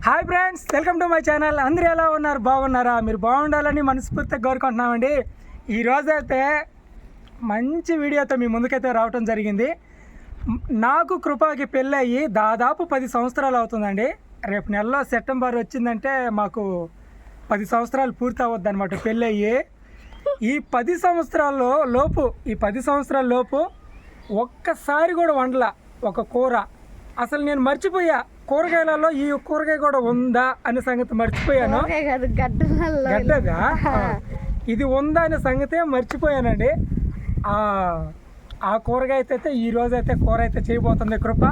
Hi friends, welcome to my channel. అందరూ ఎలా ఉన్నారు? బాగున్నారా? మీరు బాగుండాలని మనస్ఫూర్తిగా కోరుకుంటున్నామండి. ఈరోజైతే మంచి వీడియోతో మీ ముందుకైతే రావటం జరిగింది. నాకు కృపకి పెళ్ళయ్యి దాదాపు 10 సంవత్సరాలు అవుతుందండి. రేపు నెలలో సెప్టెంబర్ వచ్చిందంటే మాకు 10 సంవత్సరాలు పూర్తి అవ్వద్దు అనమాట పెళ్ళయ్యి. ఈ 10 సంవత్సరాల లోపు ఒక్కసారి కూడా వండల ఒక కూర. అసలు నేను మర్చిపోయా, కూరగాయలలో ఈ కూరగాయ కూడా ఉందా అనే సంగతి మర్చిపోయాను. గడ్డగా ఇది ఉందా అనే సంగతే మర్చిపోయానండి. ఆ కూరగాయ అయితే ఈరోజైతే కూర అయితే చేయబోతుంది కృప.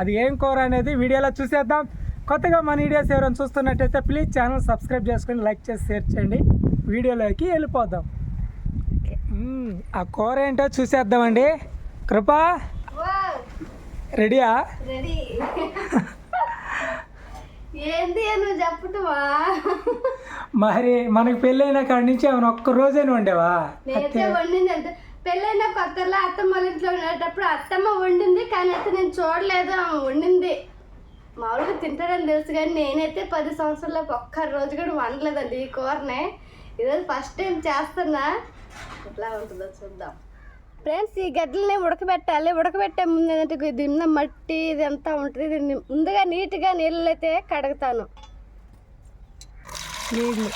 అది ఏం కూర అనేది వీడియోలో చూసేద్దాం. కొత్తగా మన వీడియోస్ ఎవరైనా చూస్తున్నట్టయితే ప్లీజ్ ఛానల్ సబ్స్క్రైబ్ చేసుకొని లైక్ చేసి షేర్ చేయండి. వీడియోలోకి వెళ్ళిపోదాం. ఆ కూర ఏంటో చూసేద్దామండి. కృప రెడీయా? రెడీ. ఏంది నువ్వు చెప్పటమా? మరి మనకి పెళ్ళైన కాడి నుంచి ఏమైనా ఒక్క రోజైనా వండేవా? నేనైతే వండింది. అంటే పెళ్ళైన కొత్తలో అత్తమ్మ వాళ్ళ ఇంట్లో ఉండేటప్పుడు అత్తమ్మ వండింది, కానీ అయితే నేను చూడలేదు ఆమె వండింది. మామూలుగా తింటాడని తెలుసు, కానీ నేనైతే 10 సంవత్సరాలకు ఒక్క రోజు కూడా వండలేదండి ఈ కూరనే. ఈరోజు ఫస్ట్ టైం చేస్తున్నా. ఎట్లా ఉంటుందో చూద్దాం ఫ్రెండ్స్. ఈ గడ్డలని ఉడకబెట్టాలి. ఉడకబెట్టే ముందు ఏంటంటే ఇది ఉన్న మట్టి ఇది అంతా ఉంటుంది. దీన్ని ముందుగా నీట్గా నీళ్ళు అయితే కడుగుతాను. నీళ్ళు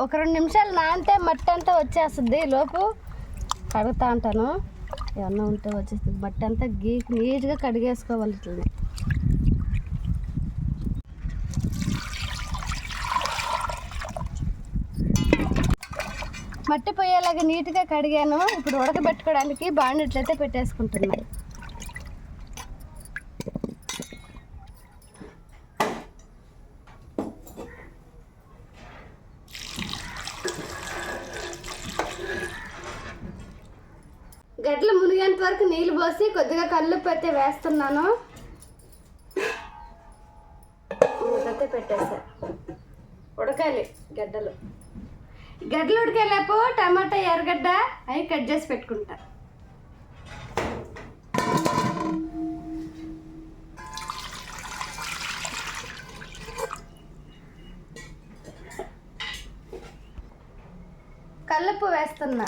ఒక 2 నిమిషాలు నానితే మట్టి అంతా వచ్చేస్తుంది. లోపు కడుగుతా ఉంటాను. ఏమన్నా ఉంటే వచ్చేస్తుంది. మట్టి అంతా నీట్గా కడిగేసుకోవాలి. ఇట్లనే మట్టి పోయేలాగా నీట్గా కడిగాను. ఇప్పుడు ఉడకబెట్టుకోవడానికి బాండిట్లయితే పెట్టేసుకుంటున్నాను. గడ్డలు మునిగేంత వరకు నీళ్ళు పోసి కొద్దిగా కల్లుప్పు అయితే వేస్తున్నాను. అయితే పెట్టేసా. ఉడకాలి గడ్డలు. గడ్డలు ఉడికేలేపు టమాటా ఎర్రగడ్డ అవి కట్ చేసి పెట్టుకుంటా. కల్లుప్పు వేస్తున్నా.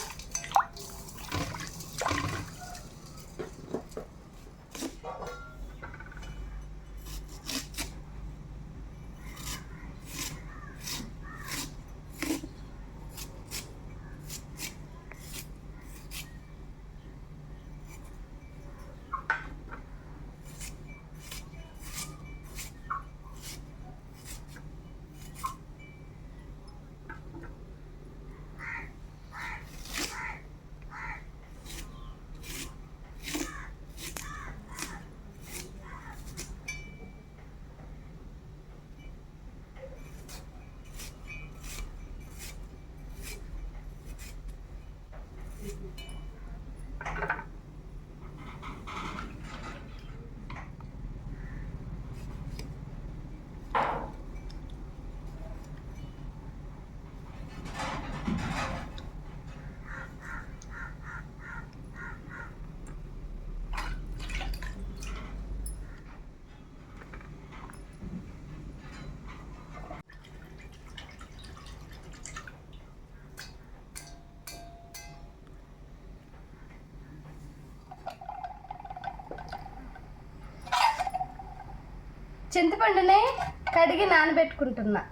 చింతపండుని కడిగి నానబెట్టుకుంటున్నా.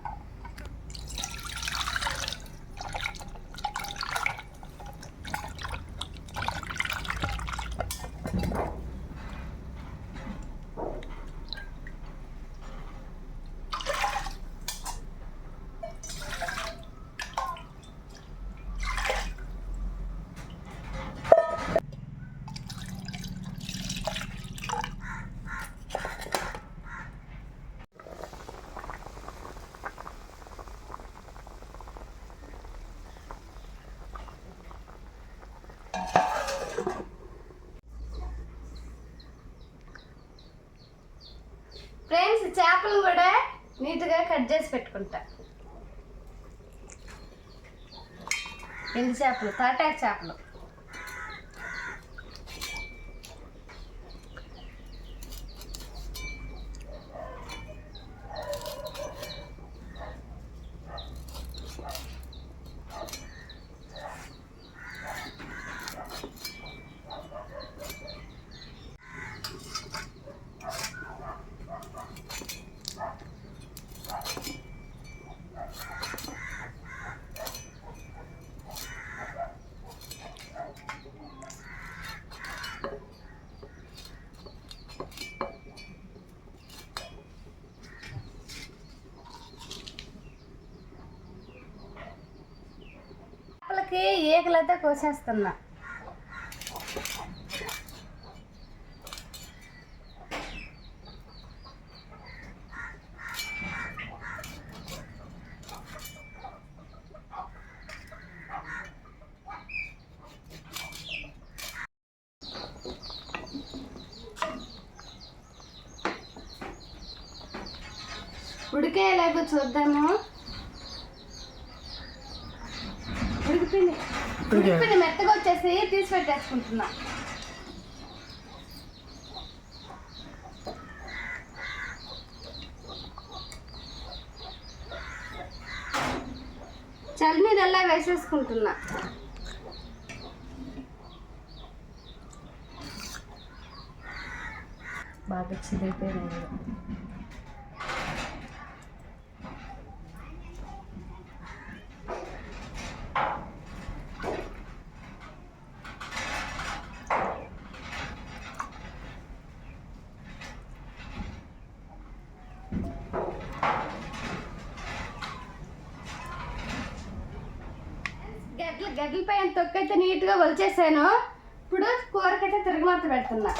ఫ్రెండ్స్, చేపలు కూడా నీట్గా కట్ చేసి పెట్టుకుంటా. ఎండు చేపలు, తాటాకు చేపలు. పీకలైతే కోసేస్తున్నా. ఉడికేలాగో చూద్దాము. ఉడికిపోయింది మెత్తగా వచ్చేసి తీసి పెట్టేసుకుంటున్నా. చల్లనీళ్ళల్లా వేసేసుకుంటున్నా. బాగా చిరిగిపోయింది. గడ్డల పైన తొక్కైతే నీట్గా ఒలిచేసాను. ఇప్పుడు కూరకైతే తిరగమాత పెడుతున్నా.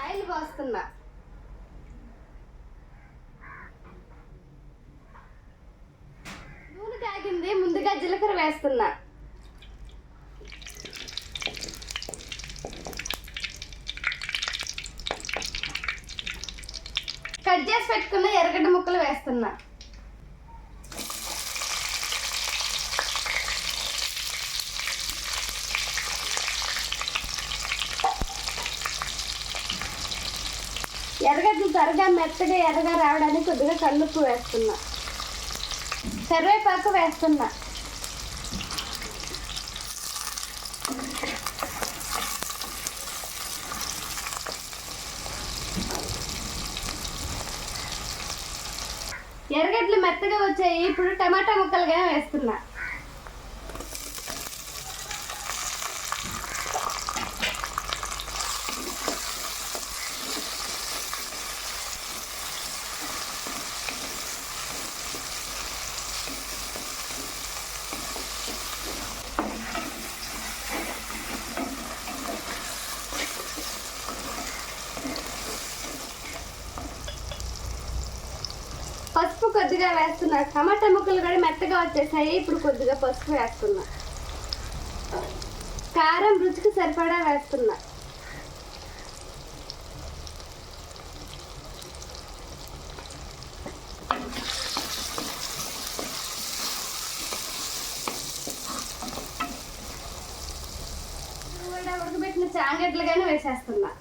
ఆయిల్ పోస్తున్నా. నూనె కాగింది, ముందుగా జీలకర్ర వేస్తున్నా. కట్ చేసి పెట్టుకున్న ఎర్రగడ్డ ముక్కలు వేస్తున్నా. ఎర్రగడ్డలు త్వరగా మెత్తగా ఎర్రగా రావడానికి కొద్దిగా కల్లుప్పు వేస్తున్నా. కరివేపాకు వేస్తున్నా. ఎర్రగడ్డలు మెత్తగా వచ్చాయి. ఇప్పుడు టమాటా ముక్కలుగా వేస్తున్నా. పసుపు కొద్దిగా వేస్తున్నా. టమాటా ముక్కలు కూడా మెత్తగా వచ్చేసాయి. ఇప్పుడు కొద్దిగా పసుపు వేస్తున్నా. కారం రుచికి సరిపడా వేస్తున్నా. ఉడకబెట్టిన చాంగడ్లుగానే వేసేస్తున్నా.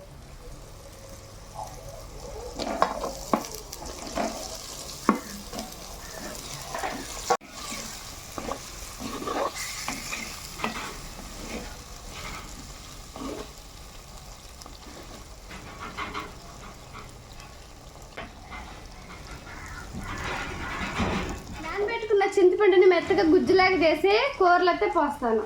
చింతపండుని మెత్తగా గుజ్జులాగా చేసి కూరలైతే పోస్తాను.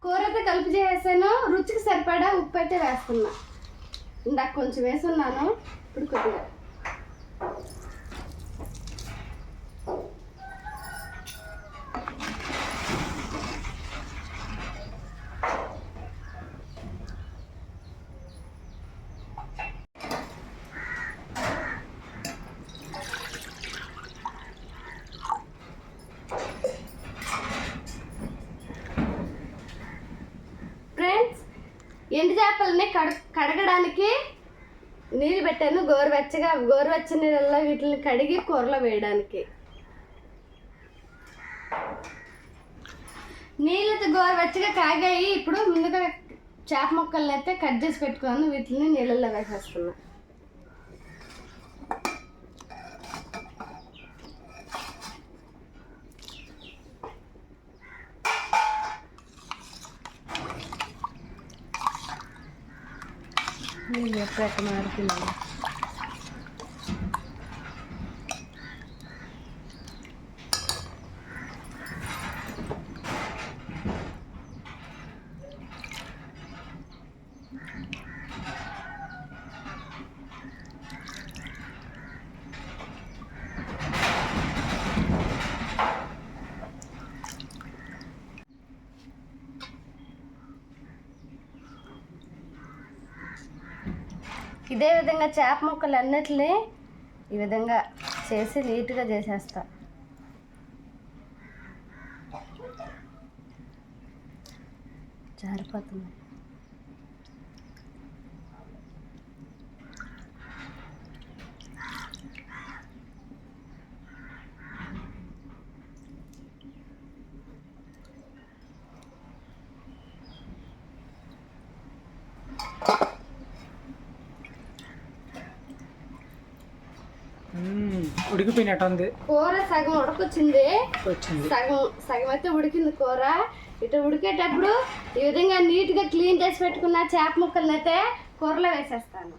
కూర అయితే కలిపి చేసాను. రుచికి సరిపడా ఉప్పు అయితే వేస్తున్నా. ఇందాక కొంచెం వేసున్నాను, ఇప్పుడు కొద్దిగా. ఎండు చేపలని కడగడానికి నీళ్ళు పెట్టాను. గోరువెచ్చని నీళ్ళలో వీటిని కడిగి కూరలో వేయడానికి. నీళ్ళతో గోరువెచ్చగా కాగాయి. ఇప్పుడు ముందుగా చేప ముక్కల్ని అయితే కట్ చేసి పెట్టుకున్నాను. వీటిని నీళ్ళల్లో వేసేస్తున్నా. ఎప్పుడు ఎక్కడ మారుతుంది. ఇదే విధంగా చేప ముక్కలు అన్నిటిని ఈ విధంగా చేసి నీట్గా చేసేస్తా. జారిపోతుంది. ఉడికిపోయినట్టు ఉంది కూర. సగం ఉడకొచ్చింది, వచ్చింది. సగం అయితే ఉడికింది కూర. ఇటు ఉడికేటప్పుడు ఈ విధంగా నీట్గా క్లీన్ చేసి పెట్టుకున్న చేప ముక్కలను అయితే కూరలో వేసేస్తాను.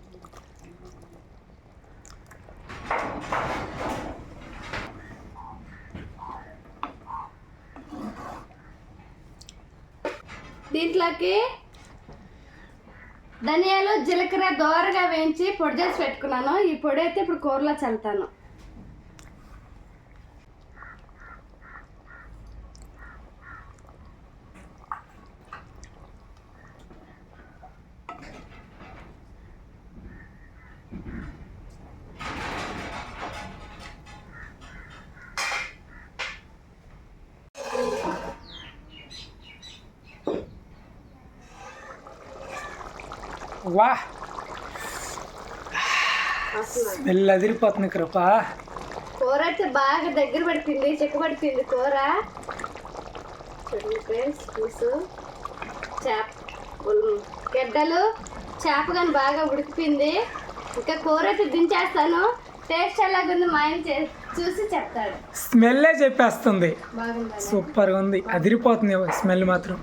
దీంట్లోకి ధనియాలు జీలకర్ర దోరగా వేయించి పొడి చేసి పెట్టుకున్నాను. ఈ పొడి అయితే ఇప్పుడు కూరలో చల్లుతాను. వా స్మెల్ అదిరిపోతుంది కృప. కూర అయితే బాగా దగ్గర పడుతుంది, చెక్కబడుతుంది కూర. పులుసు చేప గడ్డలు చేప కానీ బాగా ఉడికిపోయింది. ఇంకా కూర అయితే దించేస్తాను. టేస్ట్ ఎలాగుంది మా ఆయన చూసి చెప్తాడు. స్మెల్లే చెప్పేస్తుంది. బాగుంది, సూపర్గా ఉంది, అదిరిపోతుంది స్మెల్ మాత్రం.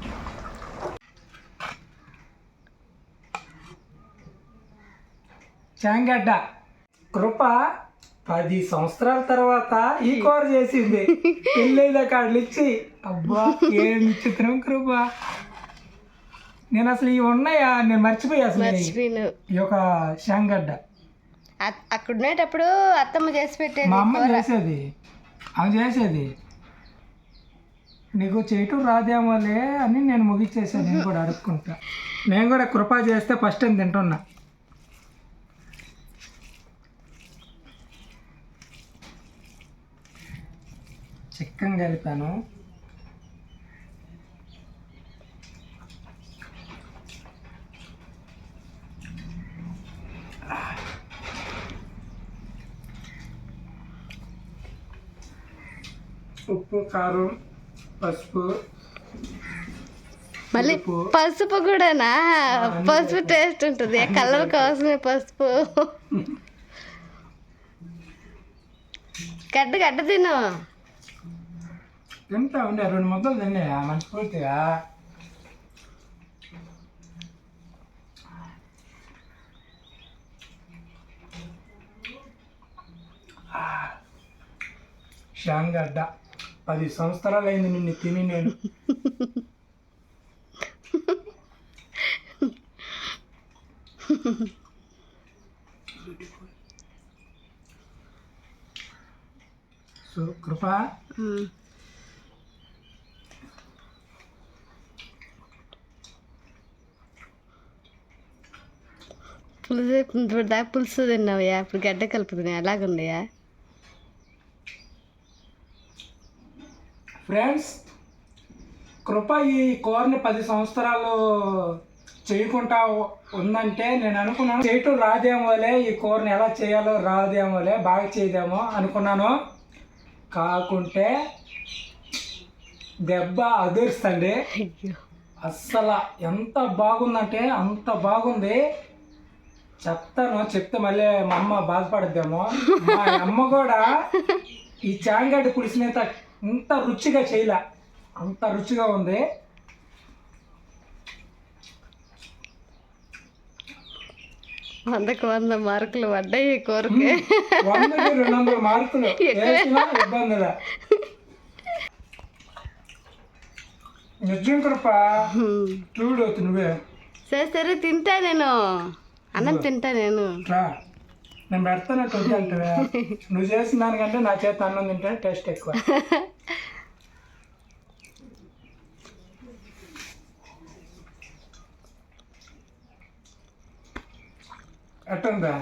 చాంగడ్డ కృప 10 సంవత్సరాల తర్వాత ఈ కూర చేసింది. పెళ్ళైన కాడలు ఇచ్చి అబ్బా ఏం చిత్రం కృప. నేను అసలు ఇవి ఉన్నాయా, నేను మర్చిపోయా అసలు ఈ యొక్క శాంగడ్డ. అక్కడ ఉండేటప్పుడు అత్తమ్మ చేసి పెట్టేది, మా అమ్మ చేసేది, ఆమె చేసేది. నీకు చేయటం రాదేమోలే అని నేను ముగిచ్చేసాను. నేను కూడా అడుక్కుంటా. నేను కూడా కృప చేస్తే ఫస్ట్ టైం తింటున్నా. చిక్కన్ కలిపాను. ఉప్పు, కారం, పసుపు. మళ్ళీ పసుపు కూడానా? పసుపు టేస్ట్ ఉంటుంది, కలర్ కోసమే పసుపు. గడ్డ తిను. తింటా ఉండే 2 ముద్దలు తిన్నాయా మనస్ఫూర్తిగా. శాంగడ్డ 10 సంవత్సరాలు అయింది నిన్ను తిని నేను. సో కృప పులుసు ఇప్పుడు దాకా పులుసు తిన్నావయ్యా, ఇప్పుడు గడ్డ కలుపుతున్నా. ఎలాగుందయ్యా ఫ్రెండ్స్? కృప ఈ కూరని 10 సంవత్సరాలు చేయకుండా ఉందంటే నేను అనుకున్నాను చేయటం రాదేమోలే, ఈ కూరని ఎలా చేయాలో రాదేమోలే, బాగా చేయదేమో అనుకున్నాను. కాకుంటే దెబ్బ అదురుస్తండి. అస్సలు ఎంత బాగుందంటే అంత బాగుంది. చెప్తే మళ్ళీ మా అమ్మ బాధపడద్దేమో. మా అమ్మ కూడా ఈ చాంగడ్డ పులుసునైతే ఇంత రుచిగా చేయలే, అంత రుచిగా ఉంది. 100కి 100 మార్కులు పడ్డాయి ఈ కూరకి. 100కి 200 మార్కులు వేసినా ఇబ్బందిలే. నిజం కృప చూడు నువ్వే. సరే తింటా నేను, అన్నం తింటా నేను. రా నేను పెడతాను కొద్ది అంటే నువ్వు చేసిన దానికంటే నా చేతి అన్నం తింటే టేస్ట్ ఎక్కువ. ఎట్టుందా?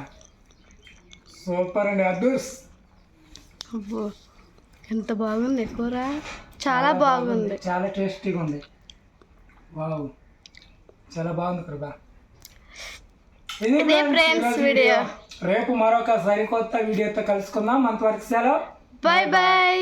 సూపర్ అండి. అద్దుస్ అబ్బో ఎంత బాగుంది కూర, చాలా బాగుంది, చాలా టేస్టీగా ఉంది. వావ్ చాలా బాగుంది కృప. ఇది ఫ్రెండ్స్ వీడియో. రేపు మరొక సరికొత్త వీడియోతో కలుసుకుందాం. అంతవరకు సెలవు. Bye bye.